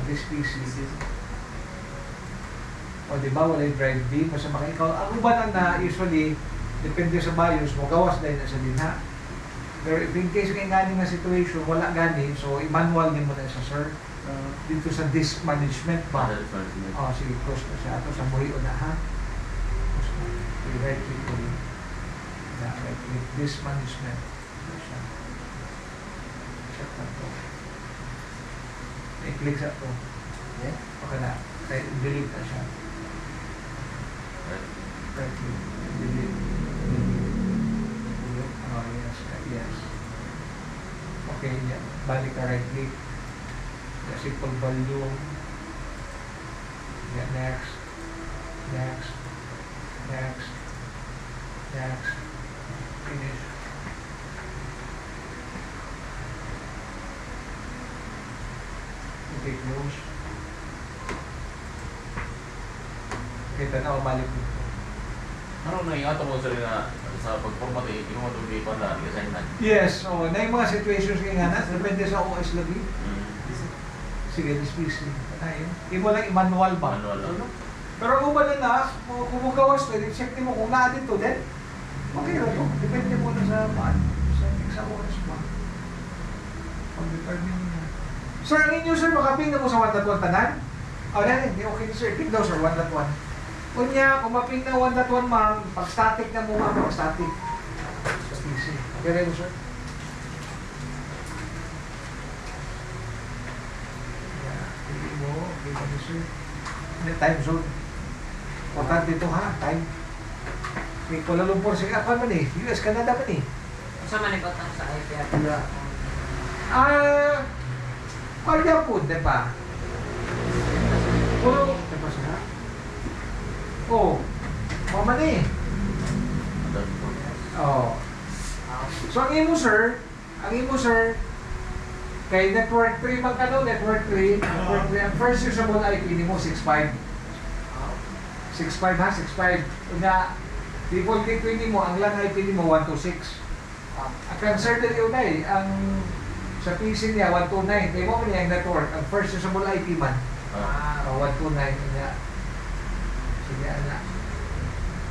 this PC. O di ba, wala yung drive D, masama ka ikaw. Ang ubanan na usually, depende sa BIOS mo, gawas dahil na sa dinha. Pero if in case kayo gani nga situation, wala gani, so i-manual din mo na sa sir. Dito sa disk management ba? Oh, sige, close na siya. Ito sa buhay o na ha. Sige, right click ko rin. Right click, disk management. Siya. Check na ito. I-click sa ito. Okay na. Delete na siya. Right click. Delete. Oh, yes. Yes. Okay, yeah. Balik ka right click. Yeah, simple volume. Yeah, next. Next. Next. Next. Finish. Okay, close. Okay, tanaw, balik dito. Ano na yung ato mo na sa pag-format eh, yung mga tuli pa na assignment? Yes, so na yung mga situations kaya nga na, depende sa OS lagi. Sige, dismiss. Hindi mo lang i-manual ba? Manual lang. Pero kung ba na, kung magawas ka, check mo kung na dito din. Okay na to. Depende mo na sa OS ba. Pag-determine na. Sir, ang inyo sir, makaping na mo sa 1.1 tanan? O, hindi okay sir. Ping daw sir, 1.1. Kunya, kung maping na 1.1 ma'am, pag static na mo ma'am, pag static. Sa PC. Okay rin mo sir? Hindi mo, okay ka mo sir. Time zone. Importante dito ha, time. May Kuala Lumpur siya pa man eh. US, Canada man eh. Sa manikot ang sa IP at Kuala po, di ba? Puro, di ba siya? Oh, mama ni. Oh. So ang imo sir, kay network 3 magkano, network 3, ang first usable IP ni mo 6.5. 6.5 ha, 6.5. Una, default gateway ni mo, ang lang IP ni mo 126. Ang concern din yun ay, ang sa PC niya 129. Kaya mo niya ang network, ang first usable IP man. 129 niya. Sige, anak.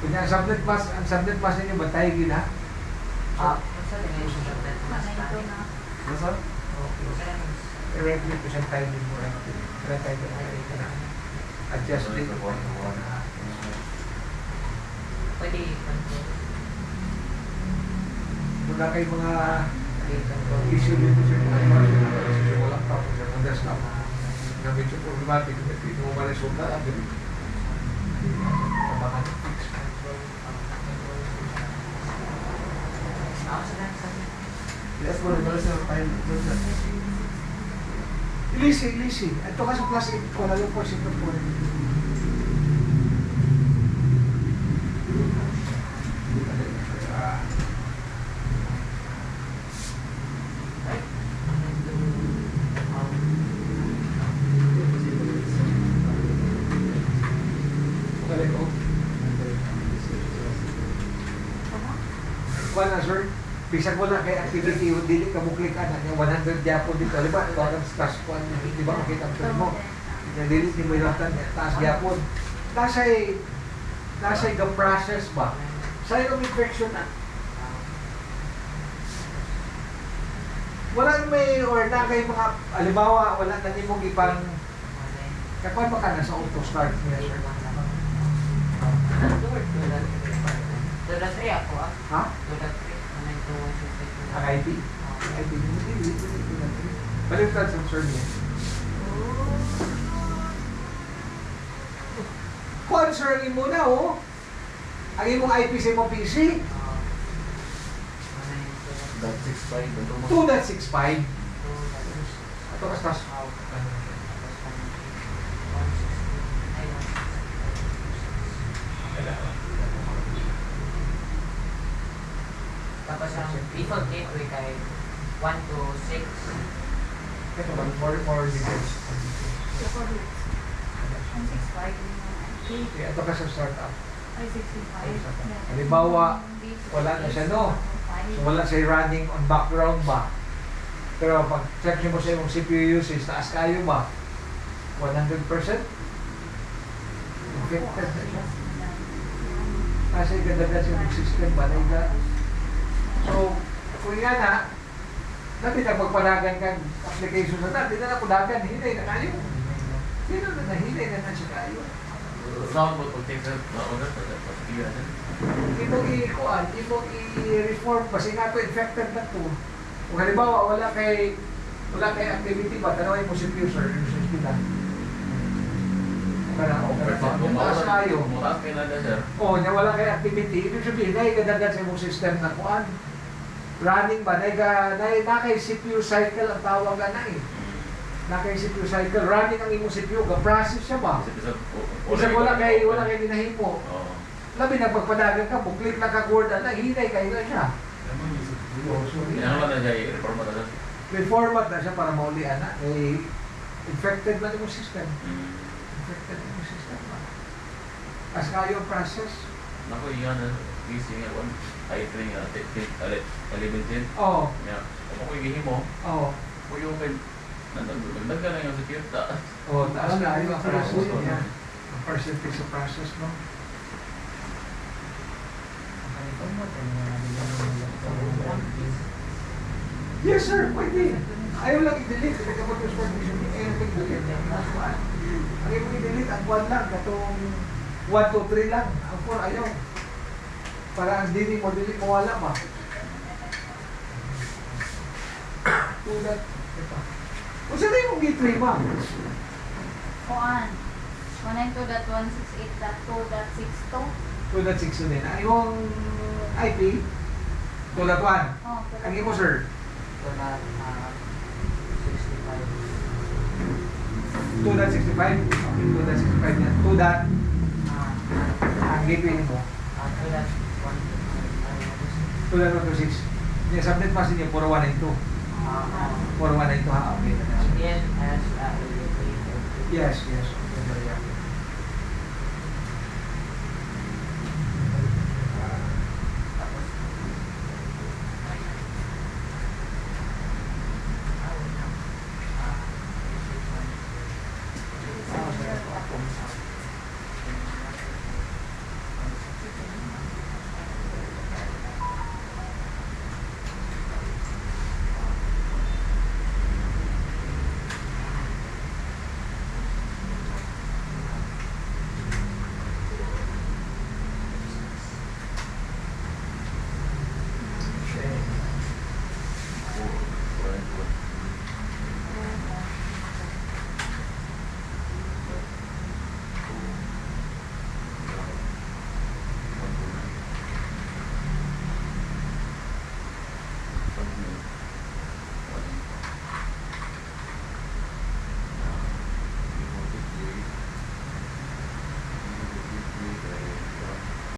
Kunya ang subnet mask ninyo, bantay yun ha? Nasa? Okay. Directly to siyang timing mo. Kaya tayo na. Adjust din. pwede Wala kayo mga issue dito sa mga walang tapos sa mga desktop na medyo problematic. Hindi mo ma-resulta. Ilisi. Ito ka sa plastic. Wala yung portion ng po. Wala sir, bisag mo na kay activity, dili ka mo click ana, 100 gyapon dito, di ba? Wala kang stash po, di ba? Makita mo mo. Dili ni mo ilatan, taas gyapon. Nasa'y the process ba? Sa yung infection na. Wala may, or na kay mga, alibawa, wala na nimong ipang, kapag ba ka na sa auto-start niya, sir? Doda 3 ako Ha? Doda 3. Ang IP? IP. Baliktad sa sir niya. Kung sir, ang imo na oh. Ang imong IP sa imong PC? 2.65. Ito kastas. Tapos ang default gateway kay 1 to 6. Ito ba? More details. Ito ka sa startup. Halimbawa, wala na siya no. So wala siya running on background ba? Pero pag check niyo mo sa imong CPU usage, taas kayo ba? 100% infected na siya. Kasi ganda siya ng system ba na iga. So, kung yan na, dati na pagpanagan kang application sa dati na nakudagan, hinay na kayo. Sino na nahinay na siya kayo. Saan mo pag-take sa order sa pag-iwan? Imong i-kuan, imong i-reform kasi nga to infected na to. Kung halimbawa wala kay activity ba, tanawin mo si user, yung sa hospital. Mataas kayo. Mataas kayo na sir. O, na wala kay activity, ibig sabihin, naigadagan sa imong system na kuan. Running ba, na kay CPU cycle ang tawag na eh. Na kay CPU cycle, running ang imong CPU, ga-process siya ba? Isa wala kay ginahimo. Labi na pagpadagan ka, buklik na ka-word na, hinay kayo na siya. Ano ba na siya i-reformat na? Reformat na siya para maulian na. Eh, infected na yung system. Infected na yung system ba? As kayo ang process. Naku, yan na. Please, yung yan. I think, 11. Oo. Kung ako igihin mo, Oo. kung yung nagdag ka na yung security. Oo, taas na yung process niya. Ang percentage sa process, no? Yes, sir. Pwede. Ayaw lang i-delete. Kasi kapag yung supervision, anything delete. Ang ibig i-delete, ang 1 lang. Katong 1, 2, 3 lang. Ang 4, ayaw. Para ang dini mo, delete mo wala ba? Tulad. Ito. Kung saan yung G3, ma'am? Kuan. 192.168.2.62. Tulad 6 din. Ang yung IP, tulad 1. Oh, Ang imo, sir? Tulad 65. Tulad 65. Okay, tulad 65 yan. Tulad, ang gateway mo. Tulad 1. Tulad 126. Yung subnet pa niyo, puro 192. Puro 192 ha. Okay. DNS, Yes, yes. Okay, yeah.